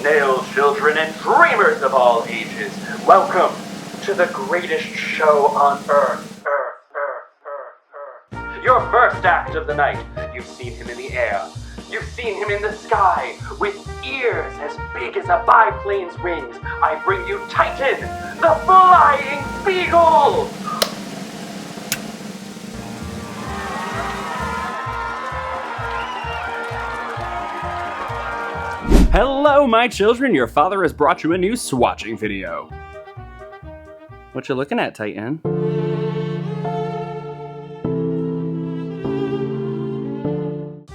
nail children and dreamers of all ages, welcome to the greatest show on earth. Your first act of the night. You've seen him in the air. You've seen him in the sky with ears as big as a biplane's wings. I bring you Titan, the Flying Beagle! Hello, my children. Your father has brought you a new swatching video. What you looking at, Titan?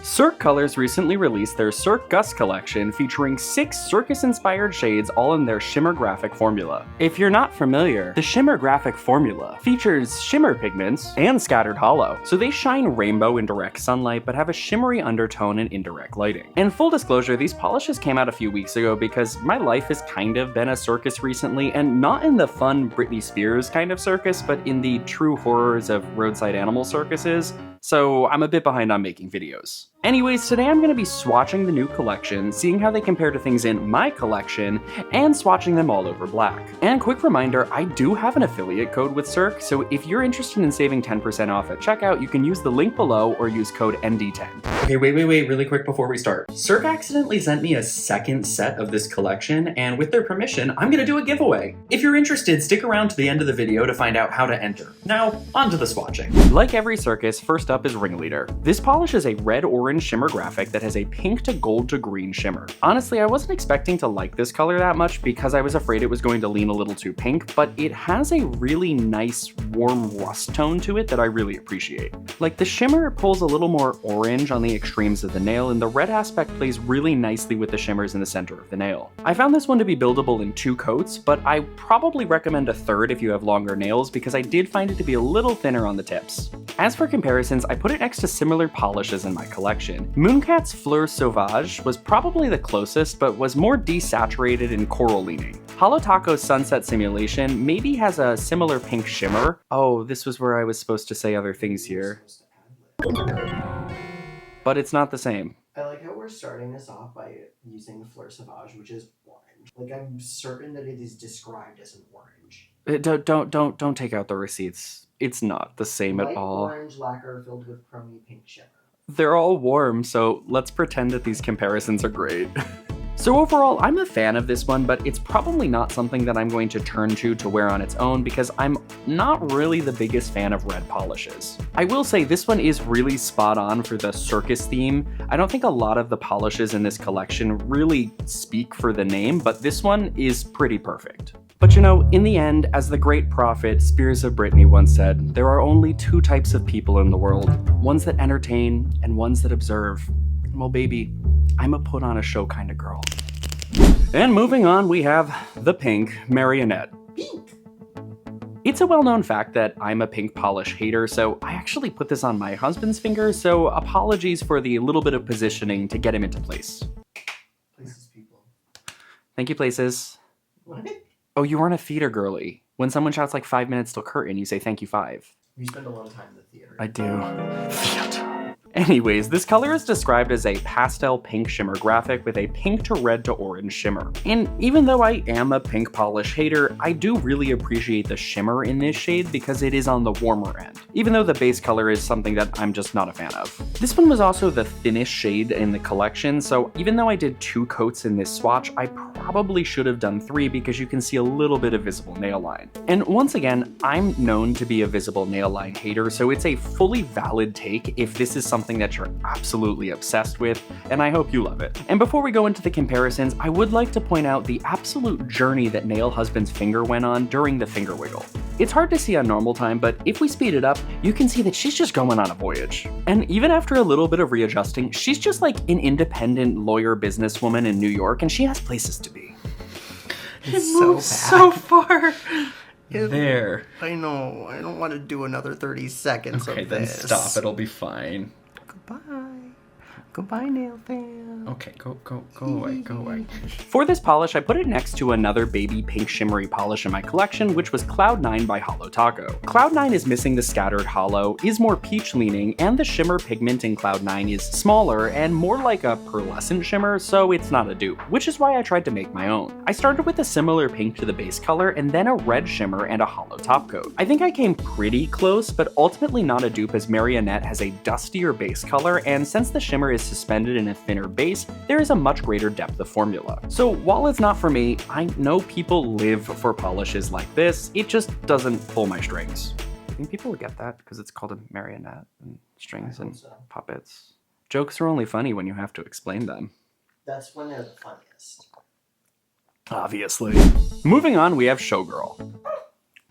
Cirque Colors recently released their Cirque-Us collection featuring 6 circus-inspired shades all in their Shimmergraphic formula. If you're not familiar, the Shimmergraphic formula features shimmer pigments and scattered hollow, so they shine rainbow in direct sunlight but have a shimmery undertone in indirect lighting. And full disclosure, these polishes came out a few weeks ago because my life has kind of been a circus recently, and not in the fun Britney Spears kind of circus, but in the true horrors of roadside animal circuses, so I'm a bit behind on making videos. Anyways, today I'm going to be swatching the new collection, seeing how they compare to things in my collection, and swatching them all over black. And quick reminder, I do have an affiliate code with Cirque, so if you're interested in saving 10% off at checkout, you can use the link below or use code ND10. Okay, wait, really quick before we start. Cirque accidentally sent me a second set of this collection, and with their permission, I'm going to do a giveaway. If you're interested, stick around to the end of the video to find out how to enter. Now, on to the swatching. Like every circus, first up is Ringleader. This polish is a red-orange Shimmergraphic that has a pink to gold to green shimmer. Honestly, I wasn't expecting to like this color that much because I was afraid it was going to lean a little too pink, but it has a really nice warm rust tone to it that I really appreciate. Like, the shimmer pulls a little more orange on the extremes of the nail, and the red aspect plays really nicely with the shimmers in the center of the nail. I found this one to be buildable in 2 coats, but I probably recommend a third if you have longer nails because I did find it to be a little thinner on the tips. As for comparisons, I put it next to similar polishes in my collection. Mooncat's Fleur Sauvage was probably the closest, but was more desaturated and coral leaning. Holo Taco's Sunset Simulation maybe has a similar pink shimmer. Oh, this was where I was supposed to say other things here. But it's not the same. I like how we're starting this off by using Fleur Sauvage, which is orange. Like, I'm certain that it is described as an orange. Don't take out the receipts. It's not the same at all. Light orange lacquer filled with chromy pink shimmer. They're all warm, so let's pretend that these comparisons are great. So overall, I'm a fan of this one, but it's probably not something that I'm going to turn to wear on its own because I'm not really the biggest fan of red polishes. I will say this one is really spot on for the circus theme. I don't think a lot of the polishes in this collection really speak for the name, but this one is pretty perfect. But you know, in the end, as the great prophet Spears of Britney once said, there are only 2 types of people in the world, ones that entertain and ones that observe. Well, baby, I'm a put on a show kind of girl. And moving on, we have the pink Marionette. Pink! It's a well-known fact that I'm a pink polish hater, so I actually put this on my husband's finger, so apologies for the little bit of positioning to get him into place. Places people. Thank you, Places. What? Oh, you aren't a theater girly. When someone shouts like 5 minutes till curtain, you say thank you 5. You spend a lot of time in the theater. I do. Theater. Anyways, this color is described as a pastel pink Shimmergraphic with a pink to red to orange shimmer. And even though I am a pink polish hater, I do really appreciate the shimmer in this shade because it is on the warmer end, even though the base color is something that I'm just not a fan of. This one was also the thinnest shade in the collection, so even though I did 2 coats in this swatch, I probably should have done 3 because you can see a little bit of visible nail line. And once again, I'm known to be a visible nail line hater, so it's a fully valid take if this is something that you're absolutely obsessed with, and I hope you love it. And before we go into the comparisons, I would like to point out the absolute journey that Nail Husband's finger went on during the finger wiggle. It's hard to see on normal time, but if we speed it up, you can see that she's just going on a voyage. And even after a little bit of readjusting, she's just like an independent lawyer businesswoman in New York, and she has places to be. It's It moves so far. There. I know. I don't want to do another 30 seconds of this. Okay, then stop. It'll be fine. Goodbye. Goodbye, nail fan. Okay, go away. For this polish, I put it next to another baby pink shimmery polish in my collection, which was Cloud 9 by Holo Taco. Cloud 9 is missing the scattered holo, is more peach leaning, and the shimmer pigment in Cloud 9 is smaller and more like a pearlescent shimmer, so it's not a dupe, which is why I tried to make my own. I started with a similar pink to the base color and then a red shimmer and a holo top coat. I think I came pretty close, but ultimately not a dupe as Marionette has a dustier base color, and since the shimmer is suspended in a thinner base, there is a much greater depth of formula. So while it's not for me, I know people live for polishes like this, it just doesn't pull my strings. I think people will get that because it's called a marionette and strings and puppets. Jokes are only funny when you have to explain them. That's when they're the funniest. Obviously. Moving on, we have Showgirl.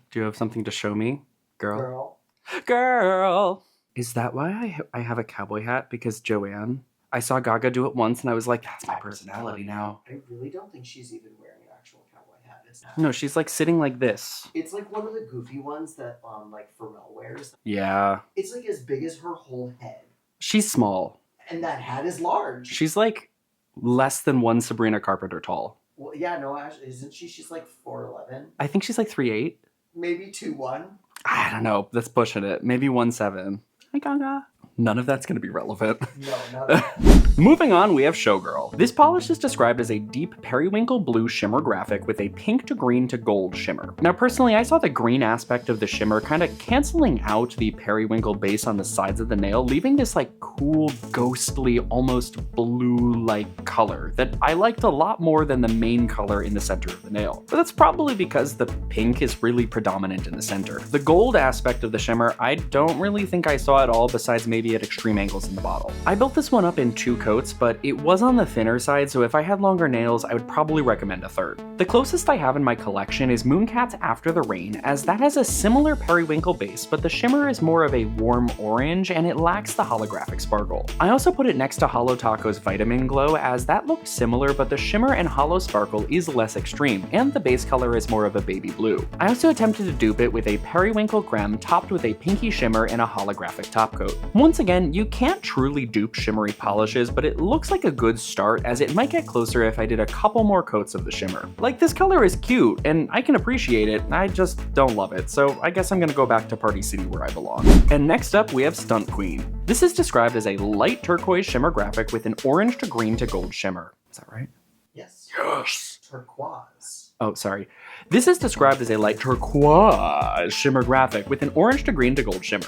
Do you have something to show me, girl? Girl! Is that why I have a cowboy hat? Because Joanne? I saw Gaga do it once and I was like, that's my personality now. I really don't think she's even wearing an actual cowboy hat. No, she's like sitting like this. It's like one of the goofy ones that like Pharrell wears. Yeah. It's like as big as her whole head. She's small. And that hat is large. She's like less than one Sabrina Carpenter tall. Well, yeah, no, actually, isn't she? She's like 4'11". I think she's like 3'8". Maybe 2'1". I don't know. That's pushing it. Maybe 1'7". Hi, Gaga. None of that's going to be relevant. No, not at all. Moving on, we have Showgirl. This polish is described as a deep periwinkle blue Shimmergraphic with a pink to green to gold shimmer. Now personally, I saw the green aspect of the shimmer kind of canceling out the periwinkle base on the sides of the nail, leaving this like cool, ghostly, almost blue-like color that I liked a lot more than the main color in the center of the nail. But that's probably because the pink is really predominant in the center. The gold aspect of the shimmer, I don't really think I saw at all besides maybe at extreme angles in the bottle. I built this one up in 2 coats, but it was on the thinner side, so if I had longer nails, I would probably recommend a third. The closest I have in my collection is Mooncat's After the Rain, as that has a similar periwinkle base, but the shimmer is more of a warm orange and it lacks the holographic sparkle. I also put it next to Holo Taco's Vitamin Glow, as that looked similar, but the shimmer and holo sparkle is less extreme, and the base color is more of a baby blue. I also attempted to dupe it with a periwinkle creme topped with a pinky shimmer and a holographic top coat. Once again, you can't truly dupe shimmery polishes, but it looks like a good start, as it might get closer if I did a couple more coats of the shimmer. Like, this color is cute, and I can appreciate it, I just don't love it, so I guess I'm gonna go back to Party City where I belong. And next up, we have Stunt Queen. This is described as a light turquoise Shimmergraphic with an orange to green to gold shimmer. Is that right? Yes. Yes! Turquoise. Oh, sorry. This is described as a light turquoise Shimmergraphic with an orange to green to gold shimmer.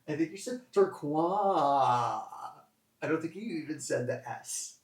I think you said turquoise. I don't think you even said the S.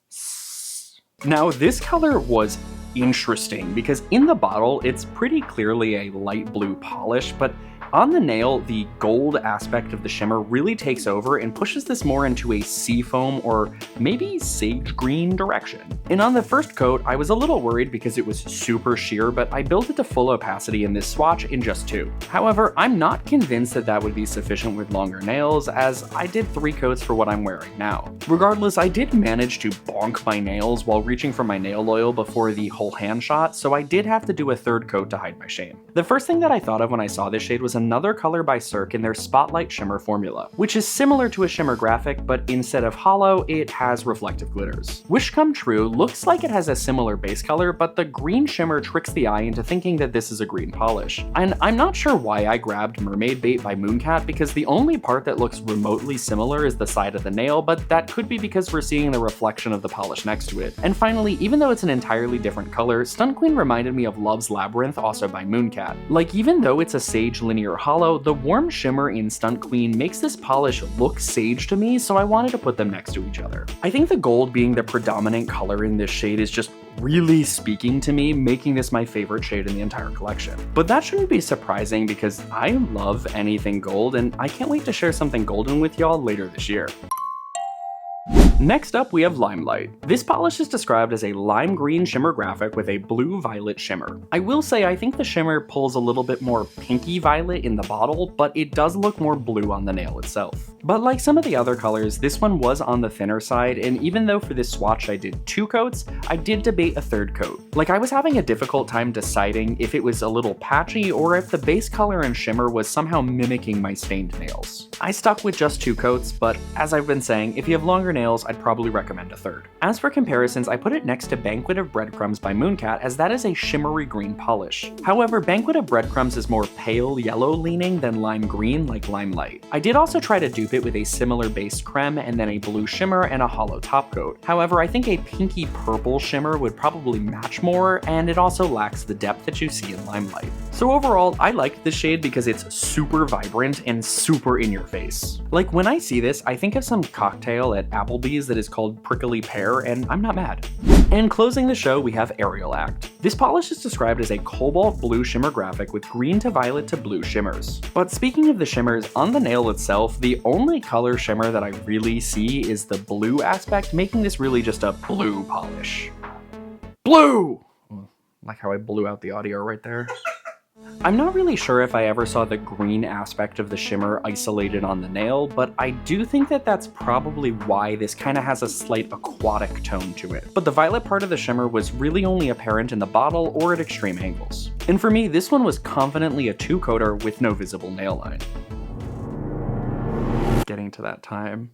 Now, this color was interesting because in the bottle, it's pretty clearly a light blue polish, but on the nail, the gold aspect of the shimmer really takes over and pushes this more into a seafoam or maybe sage green direction. And on the first coat, I was a little worried because it was super sheer, but I built it to full opacity in this swatch in just 2. However, I'm not convinced that that would be sufficient with longer nails, as I did 3 coats for what I'm wearing now. Regardless, I did manage to bonk my nails while reaching for my nail oil before the whole hand shot, so I did have to do a 3rd coat to hide my shame. The first thing that I thought of when I saw this shade was another color by Cirque in their Spotlight Shimmer formula, which is similar to a Shimmergraphic, but instead of hollow, it has reflective glitters. Wish Come True looks like it has a similar base color, but the green shimmer tricks the eye into thinking that this is a green polish. And I'm not sure why I grabbed Mermaid Bait by Mooncat, because the only part that looks remotely similar is the side of the nail, but that could be because we're seeing the reflection of the polish next to it. And finally, even though it's an entirely different color, Stunt Queen reminded me of Love's Labyrinth, also by Mooncat. Like, even though it's a sage linear hollow, the warm shimmer in Stunt Queen makes this polish look sage to me, so I wanted to put them next to each other. I think the gold being the predominant color in this shade is just really speaking to me, making this my favorite shade in the entire collection. But that shouldn't be surprising because I love anything gold, and I can't wait to share something golden with y'all later this year. Next up, we have Limelight. This polish is described as a lime green Shimmergraphic with a blue-violet shimmer. I will say I think the shimmer pulls a little bit more pinky violet in the bottle, but it does look more blue on the nail itself. But like some of the other colors, this one was on the thinner side, and even though for this swatch I did 2 coats, I did debate a 3rd coat. Like, I was having a difficult time deciding if it was a little patchy or if the base color and shimmer was somehow mimicking my stained nails. I stuck with just 2 coats, but as I've been saying, if you have longer nails, I'd probably recommend a 3rd. As for comparisons, I put it next to Banquet of Breadcrumbs by Mooncat, as that is a shimmery green polish. However, Banquet of Breadcrumbs is more pale yellow leaning than lime green like Limelight. I did also try to dupe it with a similar base creme and then a blue shimmer and a hollow top coat. However, I think a pinky purple shimmer would probably match more, and it also lacks the depth that you see in Limelight. So overall, I liked this shade because it's super vibrant and super in your face. Like, when I see this, I think of some cocktail at Applebee's that is called Prickly Pear, and I'm not mad. And closing the show, we have Aerial Act. This polish is described as a cobalt blue Shimmergraphic with green to violet to blue shimmers. But speaking of the shimmers, on the nail itself, the only color shimmer that I really see is the blue aspect, making this really just a blue polish. Blue! Like how I blew out the audio right there. I'm not really sure if I ever saw the green aspect of the shimmer isolated on the nail, but I do think that that's probably why this kind of has a slight aquatic tone to it. But the violet part of the shimmer was really only apparent in the bottle or at extreme angles. And for me, this one was confidently a 2-coater with no visible nail line. Getting to that time.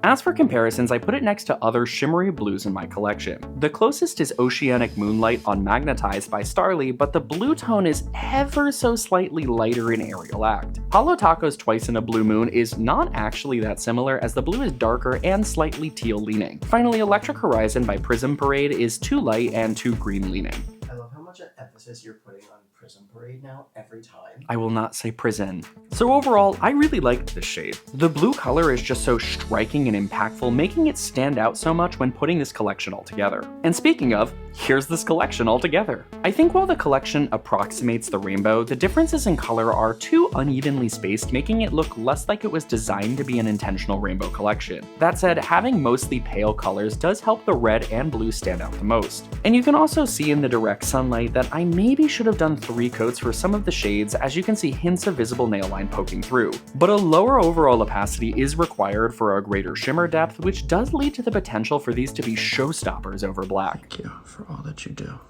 As for comparisons, I put it next to other shimmery blues in my collection. The closest is Oceanic Moonlight on Magnetized by Starly, but the blue tone is ever so slightly lighter in Aerial Act. Hollow Taco's Twice in a Blue Moon is not actually that similar, as the blue is darker and slightly teal leaning. Finally, Electric Horizon by Prism Parade is too light and too green leaning. I love how much emphasis you're putting on Prism Parade now every time. I will not say prison. So overall, I really liked this shade. The blue color is just so striking and impactful, making it stand out so much when putting this collection all together. And speaking of, here's this collection all together. I think while the collection approximates the rainbow, the differences in color are too unevenly spaced, making it look less like it was designed to be an intentional rainbow collection. That said, having mostly pale colors does help the red and blue stand out the most. And you can also see in the direct sunlight that I maybe should have done 3 coats for some of the shades, as you can see hints of visible nail line poking through. But a lower overall opacity is required for a greater shimmer depth, which does lead to the potential for these to be showstoppers over black. Thank you for all that you do.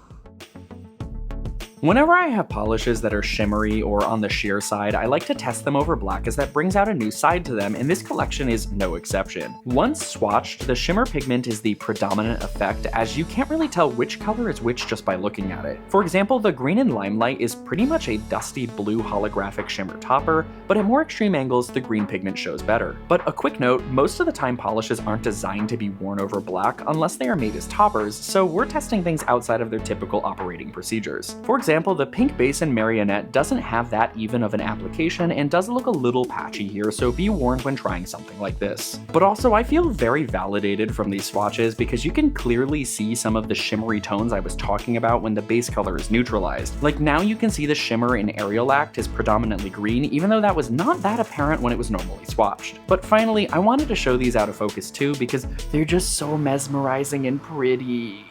Whenever I have polishes that are shimmery or on the sheer side, I like to test them over black, as that brings out a new side to them, and this collection is no exception. Once swatched, the shimmer pigment is the predominant effect, as you can't really tell which color is which just by looking at it. For example, the green in Limelight is pretty much a dusty blue holographic shimmer topper, but at more extreme angles, the green pigment shows better. But a quick note, most of the time polishes aren't designed to be worn over black unless they are made as toppers, so we're testing things outside of their typical operating procedures. For example, the pink base in Marionette doesn't have that even of an application and does look a little patchy here, so be warned when trying something like this. But also, I feel very validated from these swatches because you can clearly see some of the shimmery tones I was talking about when the base color is neutralized. Like, now you can see the shimmer in Aerial Act is predominantly green, even though that was not that apparent when it was normally swatched. But finally, I wanted to show these out of focus too because they're just so mesmerizing and pretty.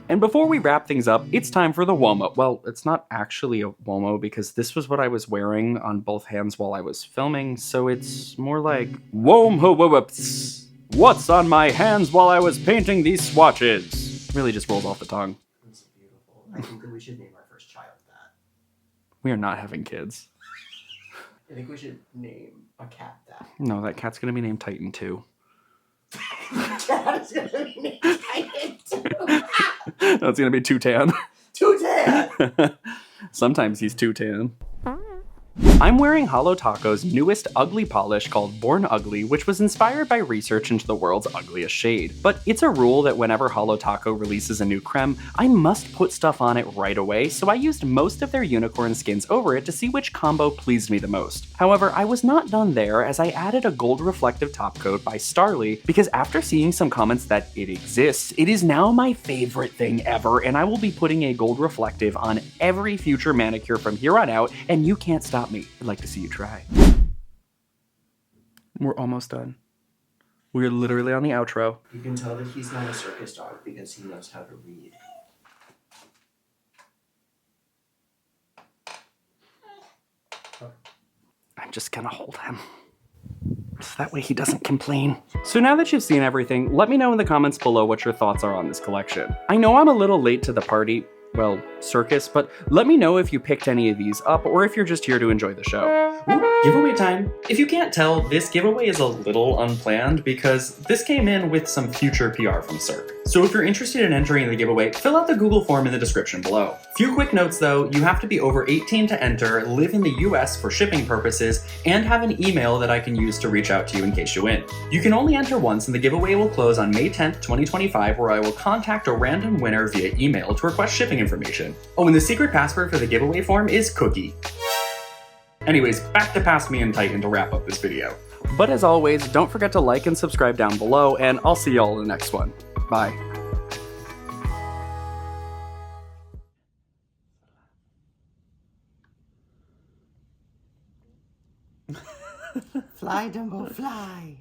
And before we wrap things up, it's time for the WOMOH. Well, it's not actually a WOMOH because this was what I was wearing on both hands while I was filming, so it's more like WOMOH. What's on my hands while I was painting these swatches? Really just rolls off the tongue. It's beautiful. I think that we should name our first child that. We are not having kids. I think we should name a cat that. No, that cat's gonna be named Titan too. Cat is gonna be named Titan too. No, it's gonna be Two Tan. Two tan. Sometimes he's Two Tan. I'm wearing Holo Taco's newest ugly polish called Born Ugly, which was inspired by research into the world's ugliest shade. But it's a rule that whenever Holo Taco releases a new creme, I must put stuff on it right away, so I used most of their unicorn skins over it to see which combo pleased me the most. However, I was not done there, as I added a gold reflective top coat by Starly, because after seeing some comments that it exists, it is now my favorite thing ever, and I will be putting a gold reflective on every future manicure from here on out, and you can't stop me. I'd like to see you try. We're almost done. We're literally on the outro. You can tell that he's not a circus dog because he knows how to read. I'm just gonna hold him, so that way he doesn't complain. So now that you've seen everything, let me know in the comments below what your thoughts are on this collection. I know I'm a little late to the party, well, circus, but let me know if you picked any of these up or if you're just here to enjoy the show. Ooh, giveaway time. If you can't tell, this giveaway is a little unplanned because this came in with some future PR from Cirque. So if you're interested in entering the giveaway, fill out the Google form in the description below. Few quick notes though, you have to be over 18 to enter, live in the US for shipping purposes, and have an email that I can use to reach out to you in case you win. You can only enter once and the giveaway will close on May 10th, 2025, where I will contact a random winner via email to request shipping information. Oh, and the secret password for the giveaway form is Cookie. Anyways, back to Past Me and Titan to wrap up this video. But as always, don't forget to like and subscribe down below, and I'll see y'all in the next one. Bye. Fly, Dumbo, fly!